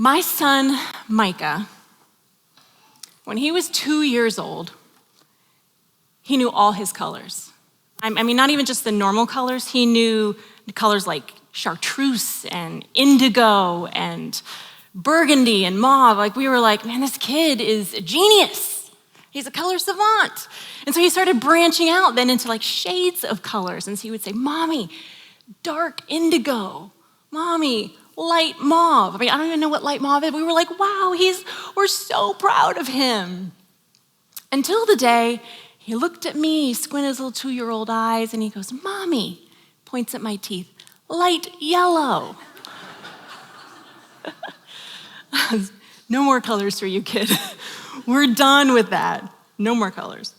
My son, Micah, when he was 2 years old, he knew all his colors. I mean, not even just the normal colors. He knew the colors like chartreuse and indigo and burgundy and mauve. Like, we were like, man, this kid is a genius. He's a color savant. And so he started branching out then into like shades of colors. And so he would say, Mommy, dark indigo. Mommy, light mauve. I mean, I don't even know what light mauve is. We were like, wow, we're so proud of him. Until the day he looked at me, he squinted his little 2-year-old eyes, and he goes, Mommy, points at my teeth, light yellow. No more colors for you, kid. We're done with that. No more colors.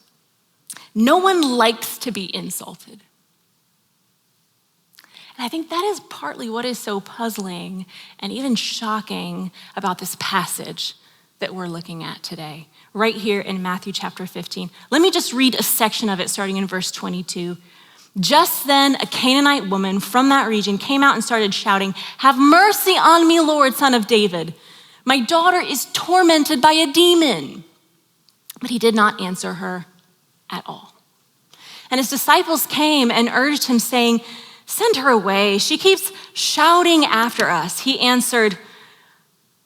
No one likes to be insulted. And I think that is partly what is so puzzling and even shocking about this passage that we're looking at today, right here in Matthew chapter 15. Let me just read a section of it starting in verse 22. Just then, a Canaanite woman from that region came out and started shouting, "Have mercy on me, Lord, Son of David. My daughter is tormented by a demon." But he did not answer her at all. And his disciples came and urged him, saying, "Send her away. She keeps shouting after us." He answered,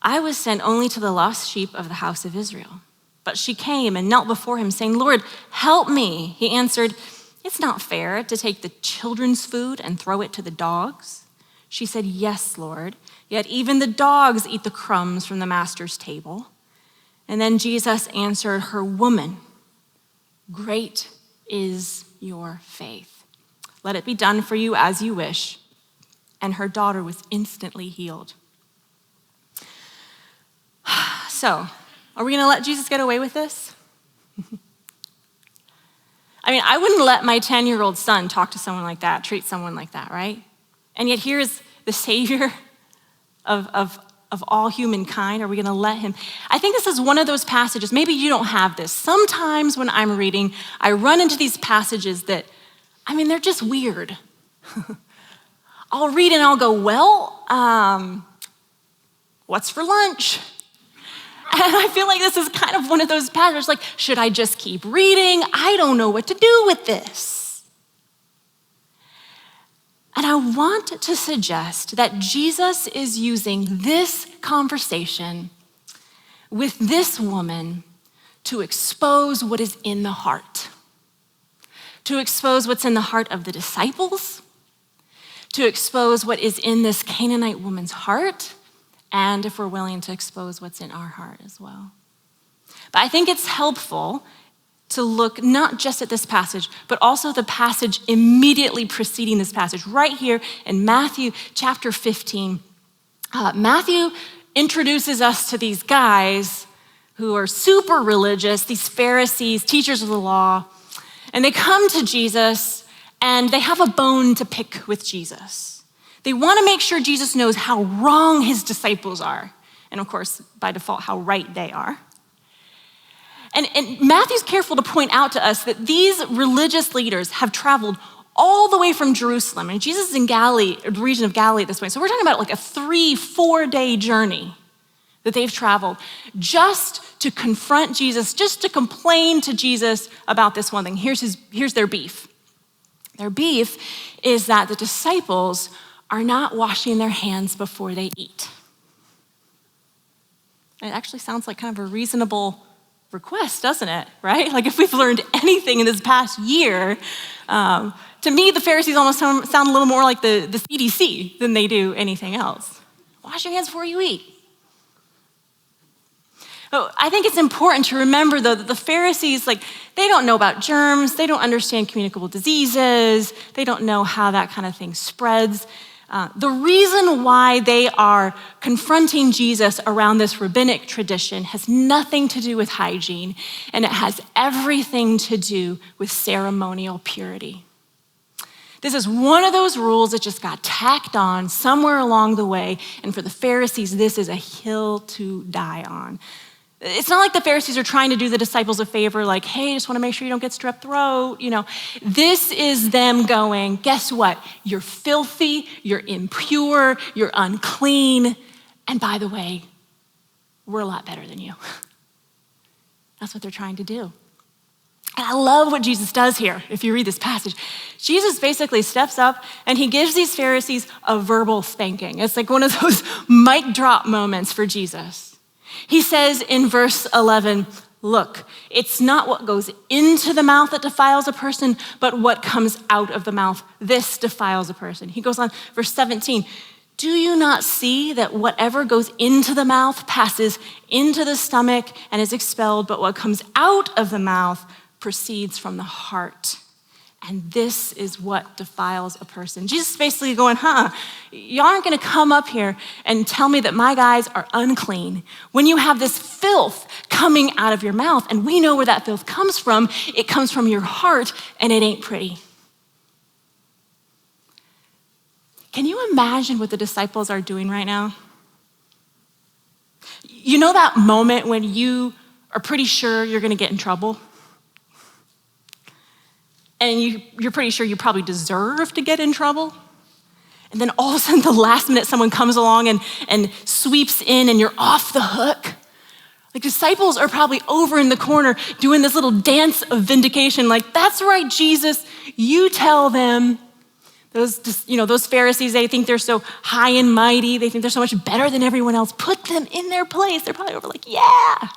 "I was sent only to the lost sheep of the house of Israel." But she came and knelt before him, saying, "Lord, help me." He answered, "It's not fair to take the children's food and throw it to the dogs." She said, "Yes, Lord, yet even the dogs eat the crumbs from the master's table." And then Jesus answered her, "Woman, great is your faith. Let it be done for you as you wish." And her daughter was instantly healed. So, are we gonna let Jesus get away with this? I mean, I wouldn't let my 10-year-old son talk to someone like that, treat someone like that, right? And yet here's the Savior of all humankind. Are we gonna let him? I think this is one of those passages, maybe you don't have this. Sometimes when I'm reading, I run into these passages that, I mean, they're just weird. I'll read and I'll go, well, what's for lunch? And I feel like this is kind of one of those passages, like, should I just keep reading? I don't know what to do with this. And I want to suggest that Jesus is using this conversation with this woman to expose what is in the heart, to expose what's in the heart of the disciples, to expose what is in this Canaanite woman's heart, and if we're willing to expose what's in our heart as well. But I think it's helpful to look not just at this passage, but also the passage immediately preceding this passage, right here in Matthew chapter 15. Matthew introduces us to these guys who are super religious, these Pharisees, teachers of the law, and they come to Jesus and they have a bone to pick with Jesus. They want to make sure Jesus knows how wrong his disciples are. And of course, by default, how right they are. And Matthew's careful to point out to us that these religious leaders have traveled all the way from Jerusalem. And Jesus is in Galilee, the region of Galilee at this point. So we're talking about like a 3-4 day journey that they've traveled just to confront Jesus, just to complain to Jesus about this one thing. Here's their beef. Their beef is that the disciples are not washing their hands before they eat. It actually sounds like kind of a reasonable request, doesn't it, right? Like if we've learned anything in this past year, to me, the Pharisees almost sound a little more like the CDC than they do anything else. Wash your hands before you eat. I think it's important to remember, though, that the Pharisees, they don't know about germs, they don't understand communicable diseases, they don't know how that kind of thing spreads. The reason why they are confronting Jesus around this rabbinic tradition has nothing to do with hygiene, and it has everything to do with ceremonial purity. This is one of those rules that just got tacked on somewhere along the way, and for the Pharisees, this is a hill to die on. It's not like the Pharisees are trying to do the disciples a favor, like, hey, just want to make sure you don't get strep throat, This is them going, guess what? You're filthy, you're impure, you're unclean, and by the way, we're a lot better than you. That's what they're trying to do. And I love what Jesus does here, if you read this passage. Jesus basically steps up and he gives these Pharisees a verbal spanking. It's like one of those mic drop moments for Jesus. He says in verse 11, look, it's not what goes into the mouth that defiles a person, but what comes out of the mouth. This defiles a person. He goes on, verse 17, do you not see that whatever goes into the mouth passes into the stomach and is expelled, but what comes out of the mouth proceeds from the heart? And this is what defiles a person. Jesus is basically going, y'all aren't gonna come up here and tell me that my guys are unclean when you have this filth coming out of your mouth. And we know where that filth comes from. It comes from your heart, and it ain't pretty. Can you imagine what the disciples are doing right now? You know that moment when you are pretty sure you're gonna get in trouble? And you're pretty sure you probably deserve to get in trouble. And then all of a sudden, the last minute, someone comes along and sweeps in and you're off the hook. Like disciples are probably over in the corner doing this little dance of vindication. Like, that's right, Jesus, you tell them. Those Pharisees, they think they're so high and mighty. They think they're so much better than everyone else. Put them in their place. They're probably over like, yeah.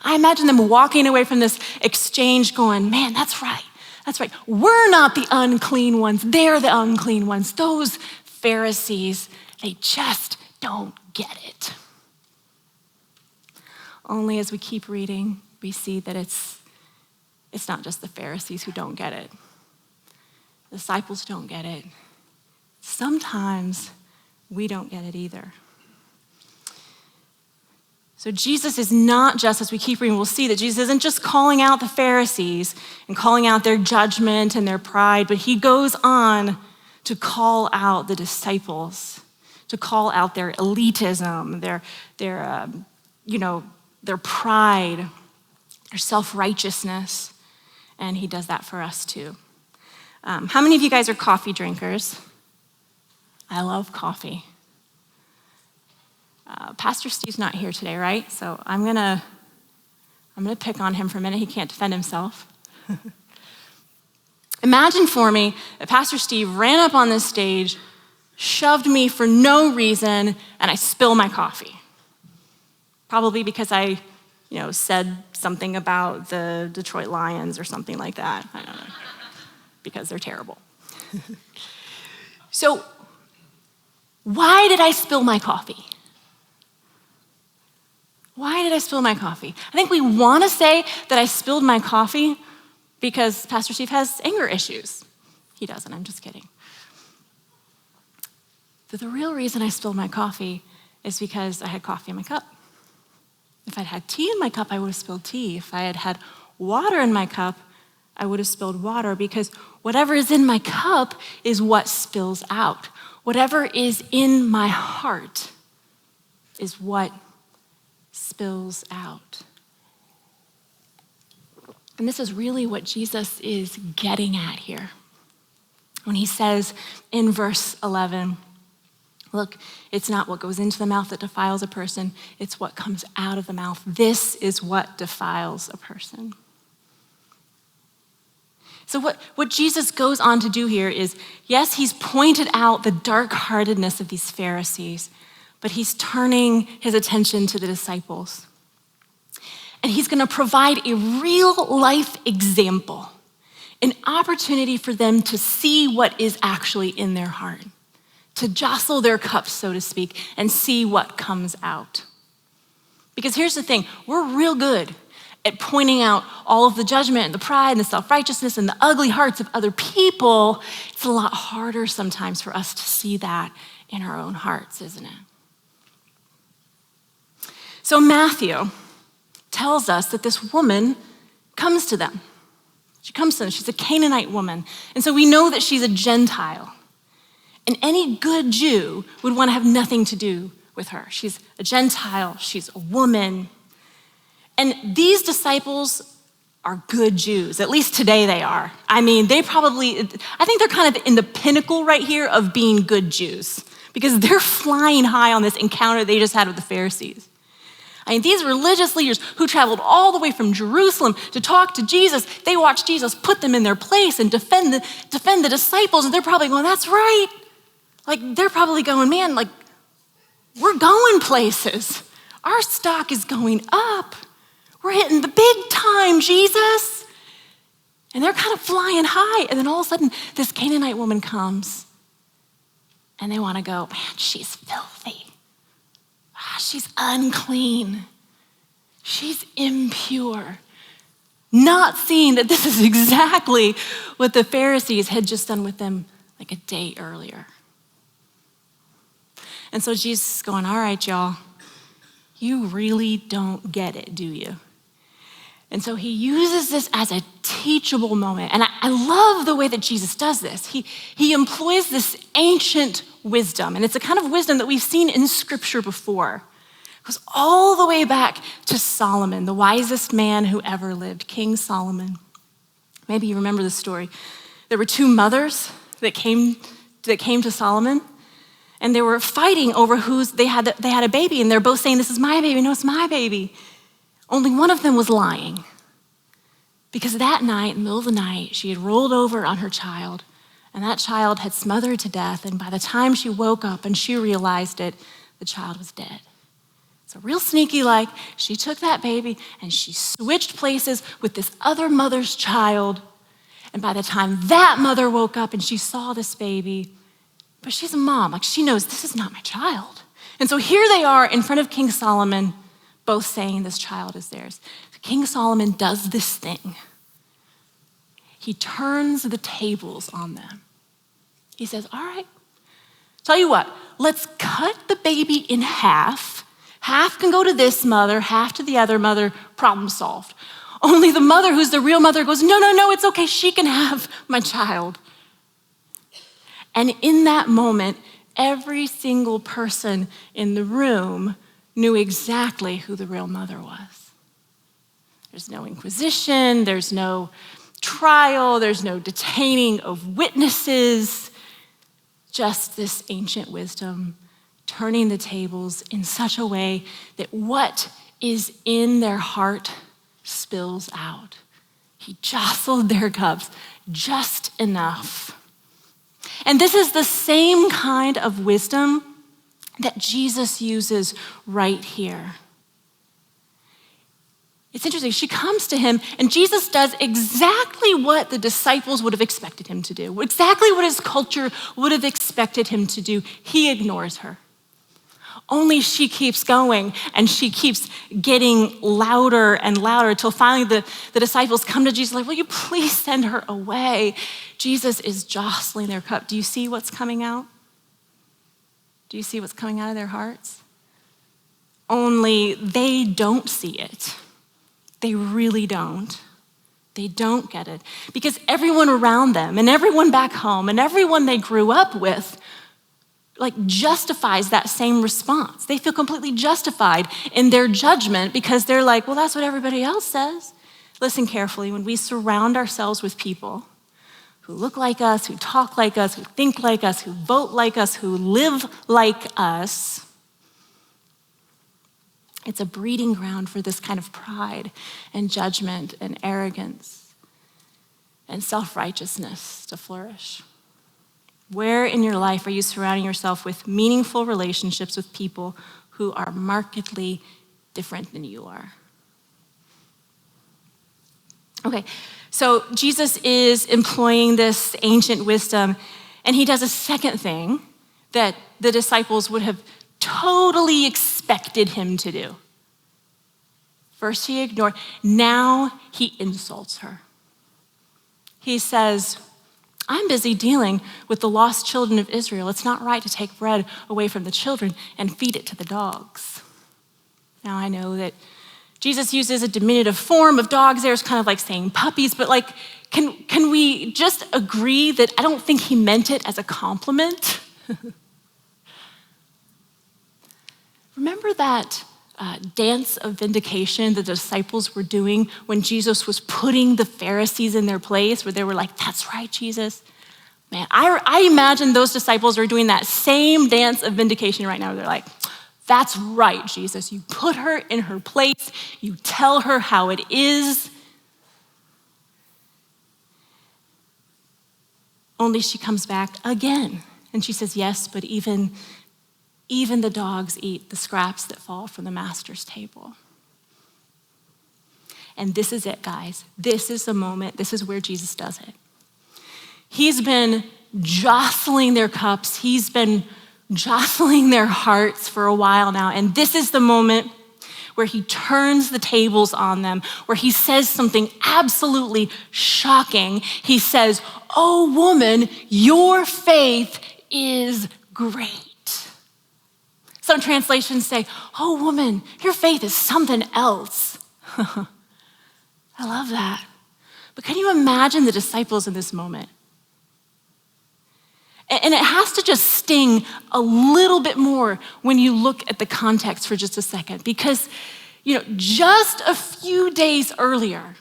I imagine them walking away from this exchange going, man, that's right. That's right. We're not the unclean ones. They're the unclean ones. Those Pharisees, they just don't get it. Only as we keep reading, we see that it's not just the Pharisees who don't get it. The disciples don't get it. Sometimes we don't get it either. So Jesus is not just, as we keep reading, we'll see that Jesus isn't just calling out the Pharisees and calling out their judgment and their pride, but he goes on to call out the disciples, to call out their elitism, their pride, their self-righteousness, and he does that for us too. How many of you guys are coffee drinkers? I love coffee. Pastor Steve's not here today, right? So I'm gonna pick on him for a minute. He can't defend himself. Imagine for me that Pastor Steve ran up on this stage, shoved me for no reason, and I spill my coffee. Probably because I, said something about the Detroit Lions or something like that. I don't know, because they're terrible. So why did I spill my coffee? Why did I spill my coffee? I think we want to say that I spilled my coffee because Pastor Steve has anger issues. He doesn't, I'm just kidding. But the real reason I spilled my coffee is because I had coffee in my cup. If I'd had tea in my cup, I would have spilled tea. If I had had water in my cup, I would have spilled water, because whatever is in my cup is what spills out. Whatever is in my heart is what spills out. And this is really what Jesus is getting at here when he says in verse 11, look, it's not what goes into the mouth that defiles a person, it's what comes out of the mouth. This is what defiles a person. So what Jesus goes on to do here is, yes, he's pointed out the dark-heartedness of these Pharisees, but he's turning his attention to the disciples. And he's gonna provide a real-life example, an opportunity for them to see what is actually in their heart, to jostle their cups, so to speak, and see what comes out. Because here's the thing, we're real good at pointing out all of the judgment and the pride and the self-righteousness and the ugly hearts of other people. It's a lot harder sometimes for us to see that in our own hearts, isn't it? So Matthew tells us that this woman comes to them. She comes to them, she's a Canaanite woman. And so we know that she's a Gentile. And any good Jew would want to have nothing to do with her. She's a Gentile, she's a woman. And these disciples are good Jews, at least today they are. I mean, I think they're kind of in the pinnacle right here of being good Jews. because they're flying high on this encounter they just had with the Pharisees. I mean, these religious leaders who traveled all the way from Jerusalem to talk to Jesus, they watched Jesus put them in their place and defend the disciples, and they're probably going, that's right. Like, they're probably going, man, like, we're going places. Our stock is going up. We're hitting the big time, Jesus. And they're kind of flying high, and then all of a sudden, this Canaanite woman comes, and they want to go, man, she's filthy. She's unclean. She's impure. Not seeing that this is exactly what the Pharisees had just done with them like a day earlier. And so Jesus is going, all right, y'all, you really don't get it, do you? And so he uses this as a teachable moment. And I love the way that Jesus does this. He employs this ancient wisdom, and it's a kind of wisdom that we've seen in Scripture before. It goes all the way back to Solomon, the wisest man who ever lived, King Solomon. Maybe you remember the story. There were two mothers that came to Solomon, and they were fighting over they had a baby, and they're both saying, this is my baby, no, it's my baby. Only one of them was lying, because that night, in the middle of the night, she had rolled over on her child, and that child had smothered to death, and by the time she woke up and she realized it, the child was dead. So real sneaky like, she took that baby and she switched places with this other mother's child, and by the time that mother woke up and she saw this baby, but she's a mom, like she knows this is not my child. And so here they are in front of King Solomon, both saying this child is theirs. King Solomon does this thing. He turns the tables on them. He says, all right, tell you what, let's cut the baby in half. Half can go to this mother, half to the other mother, problem solved. Only the mother who's the real mother goes, no, it's okay, she can have my child. And in that moment, every single person in the room knew exactly who the real mother was. There's no inquisition, there's no trial, there's no detaining of witnesses, just this ancient wisdom turning the tables in such a way that what is in their heart spills out. He jostled their cups just enough. And this is the same kind of wisdom that Jesus uses right here. It's interesting, she comes to him and Jesus does exactly what the disciples would have expected him to do, exactly what his culture would have expected him to do. He ignores her. Only she keeps going and she keeps getting louder and louder until finally the disciples come to Jesus like, will you please send her away? Jesus is jostling their cup. Do you see what's coming out? Do you see what's coming out of their hearts? Only they don't see it. They really don't. They don't get it. Because everyone around them and everyone back home and everyone they grew up with justifies that same response. They feel completely justified in their judgment because they're like, well, that's what everybody else says. Listen carefully. When we surround ourselves with people who look like us, who talk like us, who think like us, who vote like us, who live like us, it's a breeding ground for this kind of pride and judgment and arrogance and self-righteousness to flourish. Where in your life are you surrounding yourself with meaningful relationships with people who are markedly different than you are? Okay, so Jesus is employing this ancient wisdom, and he does a second thing that the disciples would have totally expected him to do. First he ignored, now he insults her. He says, I'm busy dealing with the lost children of Israel. It's not right to take bread away from the children and feed it to the dogs. Now I know that Jesus uses a diminutive form of dogs there. It's kind of like saying puppies, but can we just agree that I don't think he meant it as a compliment? Remember that dance of vindication the disciples were doing when Jesus was putting the Pharisees in their place, where they were like, that's right, Jesus. Man, I imagine those disciples are doing that same dance of vindication right now. They're like, that's right, Jesus. You put her in her place. You tell her how it is. Only she comes back again. And she says, yes, but even the dogs eat the scraps that fall from the master's table. And this is it, guys. This is the moment. This is where Jesus does it. He's been jostling their cups. He's been jostling their hearts for a while now. And this is the moment where he turns the tables on them, where he says something absolutely shocking. He says, "Oh, woman, your faith is great." Some translations say, "Oh, woman, your faith is something else." I love that. But can you imagine the disciples in this moment? And it has to just sting a little bit more when you look at the context for just a second, because, just a few days earlier,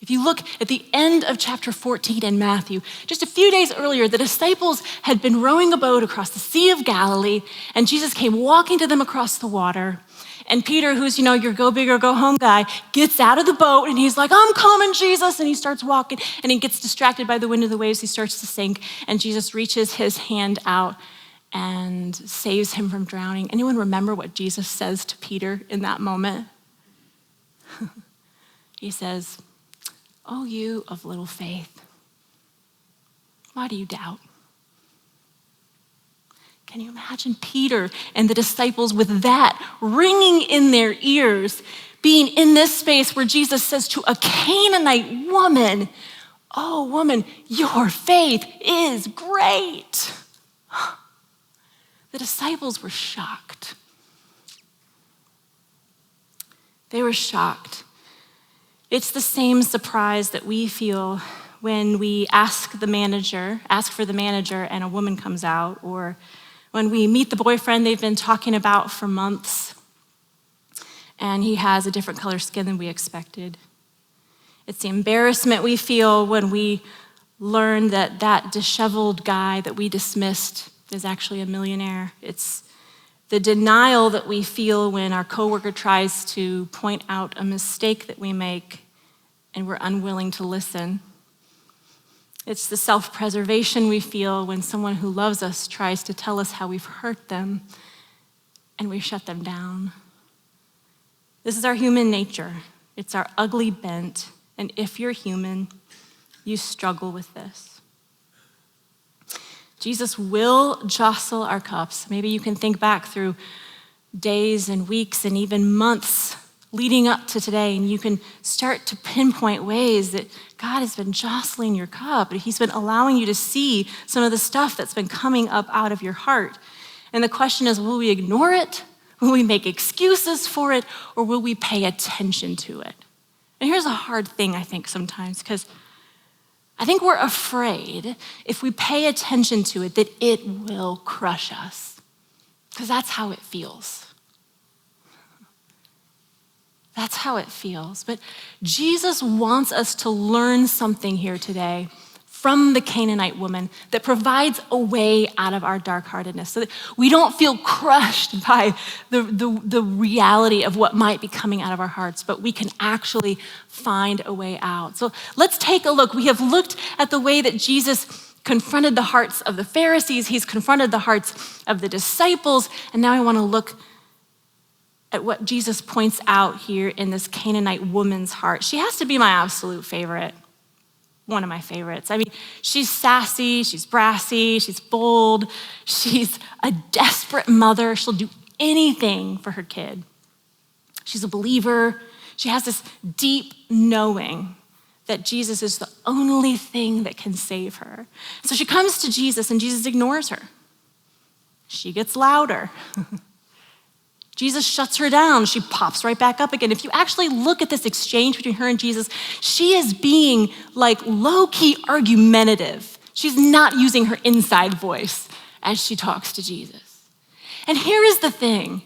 if you look at the end of chapter 14 in Matthew, just a few days earlier, the disciples had been rowing a boat across the Sea of Galilee, and Jesus came walking to them across the water. And Peter, who's, your go big or go home guy, gets out of the boat and he's like, "I'm coming, Jesus." And he starts walking and he gets distracted by the wind of the waves. He starts to sink and Jesus reaches his hand out and saves him from drowning. Anyone remember what Jesus says to Peter in that moment? He says, "Oh, you of little faith, why do you doubt?" Can you imagine Peter and the disciples with that ringing in their ears, being in this space where Jesus says to a Canaanite woman, "Oh, woman, your faith is great." The disciples were shocked. They were shocked. It's the same surprise that we feel when we ask for the manager, and a woman comes out, or when we meet the boyfriend they've been talking about for months, and he has a different color skin than we expected. It's the embarrassment we feel when we learn that that disheveled guy that we dismissed is actually a millionaire. It's the denial that we feel when our coworker tries to point out a mistake that we make and we're unwilling to listen. It's the self-preservation we feel when someone who loves us tries to tell us how we've hurt them and we shut them down. This is our human nature. It's our ugly bent. And if you're human, you struggle with this. Jesus will jostle our cups. Maybe you can think back through days and weeks and even months leading up to today, and you can start to pinpoint ways that God has been jostling your cup. He's been allowing you to see some of the stuff that's been coming up out of your heart. And the question is, will we ignore it? Will we make excuses for it? Or will we pay attention to it? And here's a hard thing, I think, sometimes, because I think we're afraid if we pay attention to it that it will crush us, because that's how it feels. That's how it feels. But Jesus wants us to learn something here today from the Canaanite woman that provides a way out of our dark-heartedness so that we don't feel crushed by the reality of what might be coming out of our hearts, but we can actually find a way out. So let's take a look. We have looked at the way that Jesus confronted the hearts of the Pharisees. He's confronted the hearts of the disciples. And now I want to look at what Jesus points out here in this Canaanite woman's heart. She has to be my absolute favorite, one of my favorites. I mean, she's sassy, she's brassy, she's bold, she's a desperate mother. She'll do anything for her kid. She's a believer. She has this deep knowing that Jesus is the only thing that can save her. So she comes to Jesus and Jesus ignores her. She gets louder. Jesus shuts her down. She pops right back up again. If you actually look at this exchange between her and Jesus, she is being like low-key argumentative. She's not using her inside voice as she talks to Jesus. And here is the thing.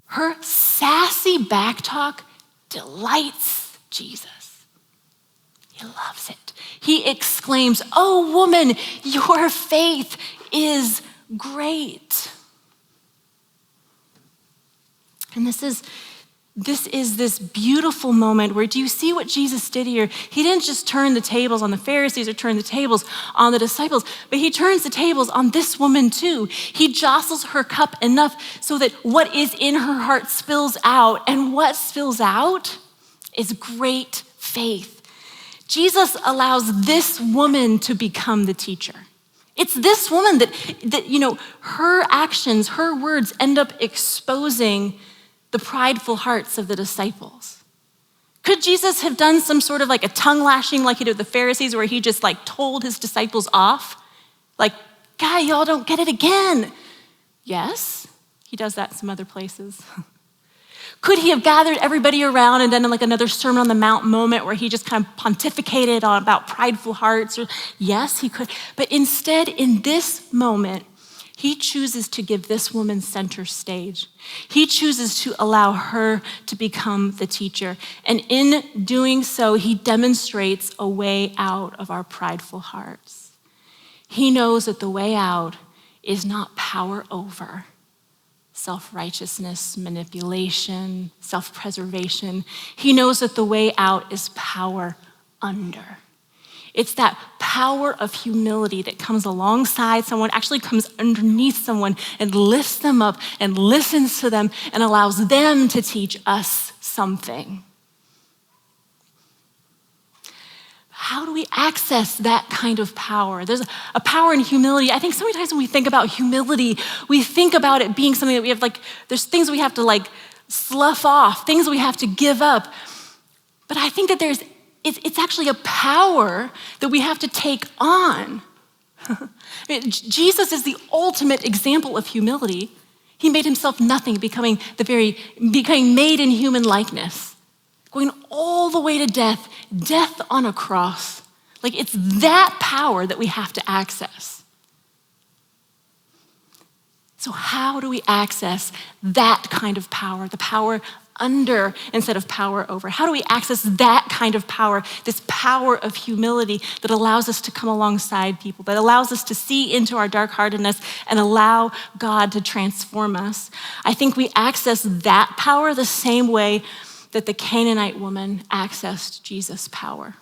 Her sassy backtalk delights Jesus. He loves it. He exclaims, "Oh, woman, your faith is great." And this is this beautiful moment where, do you see what Jesus did here? He didn't just turn the tables on the Pharisees or turn the tables on the disciples, but he turns the tables on this woman too. He jostles her cup enough so that what is in her heart spills out, and what spills out is great faith. Jesus allows this woman to become the teacher. It's this woman that her actions, her words end up exposing the prideful hearts of the disciples. Could Jesus have done some sort of like a tongue lashing like he did with the Pharisees, where he just like told his disciples off? Like, "Guy, y'all don't get it again." Yes, he does that in some other places. Could he have gathered everybody around and done like another Sermon on the Mount moment where he just kind of pontificated about prideful hearts? Yes, he could. But instead, in this moment, he chooses to give this woman center stage. He chooses to allow her to become the teacher. And in doing so, he demonstrates a way out of our prideful hearts. He knows that the way out is not power over, self-righteousness, manipulation, self-preservation. He knows that the way out is power under. It's that power of humility that comes alongside someone, actually comes underneath someone and lifts them up and listens to them and allows them to teach us something. How do we access that kind of power? There's a power in humility. I think so many times when we think about humility, we think about it being something that we have there's things we have to slough off, things we have to give up. But I think that it's actually a power that we have to take on. Jesus is the ultimate example of humility. He made himself nothing, becoming made in human likeness, going all the way to death on a cross. It's that power that we have to access. So how do we access that kind of power, the power under instead of power over? How do we access that kind of power, this power of humility that allows us to come alongside people, that allows us to see into our dark-heartedness and allow God to transform us? I think we access that power the same way that the Canaanite woman accessed Jesus' power.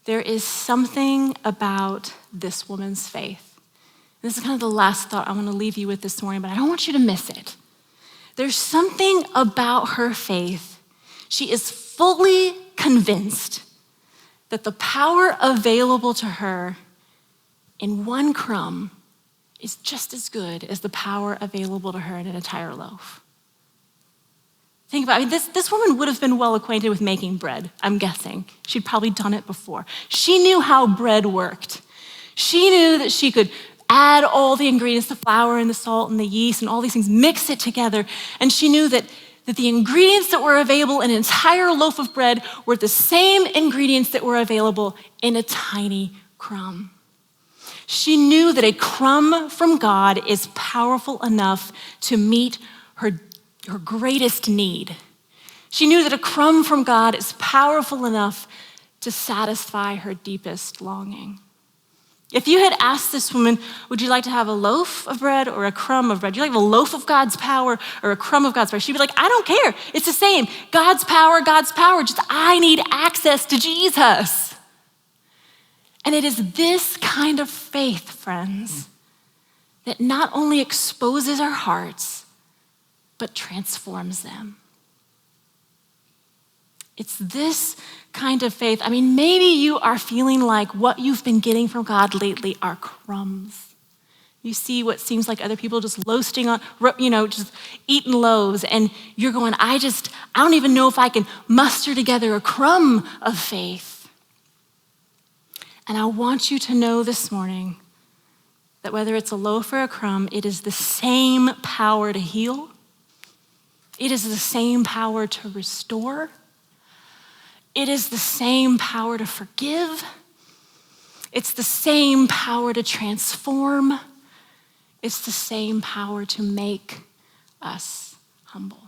There is something about this woman's faith. This is kind of the last thought I want to leave you with this morning, but I don't want you to miss it. There's something about her faith. She is fully convinced that the power available to her in one crumb is just as good as the power available to her in an entire loaf. Think about it. This woman would have been well acquainted with making bread, I'm guessing. She'd probably done it before. She knew how bread worked. She knew that she could add all the ingredients, the flour and the salt and the yeast and all these things, mix it together. And she knew that the ingredients that were available in an entire loaf of bread were the same ingredients that were available in a tiny crumb. She knew that a crumb from God is powerful enough to meet her greatest need. She knew that a crumb from God is powerful enough to satisfy her deepest longing. If you had asked this woman, would you like to have a loaf of bread or a crumb of bread? Do you like a loaf of God's power or a crumb of God's power? She'd be like, I don't care. It's the same. God's power. Just I need access to Jesus. And it is this kind of faith, friends, that not only exposes our hearts, but transforms them. It's this kind of faith. Maybe you are feeling like what you've been getting from God lately are crumbs. You see what seems like other people just loasting on, just eating loaves, and you're going, I don't even know if I can muster together a crumb of faith. And I want you to know this morning that whether it's a loaf or a crumb, it is the same power to heal. It is the same power to restore. It is the same power to forgive. It's the same power to transform. It's the same power to make us humble.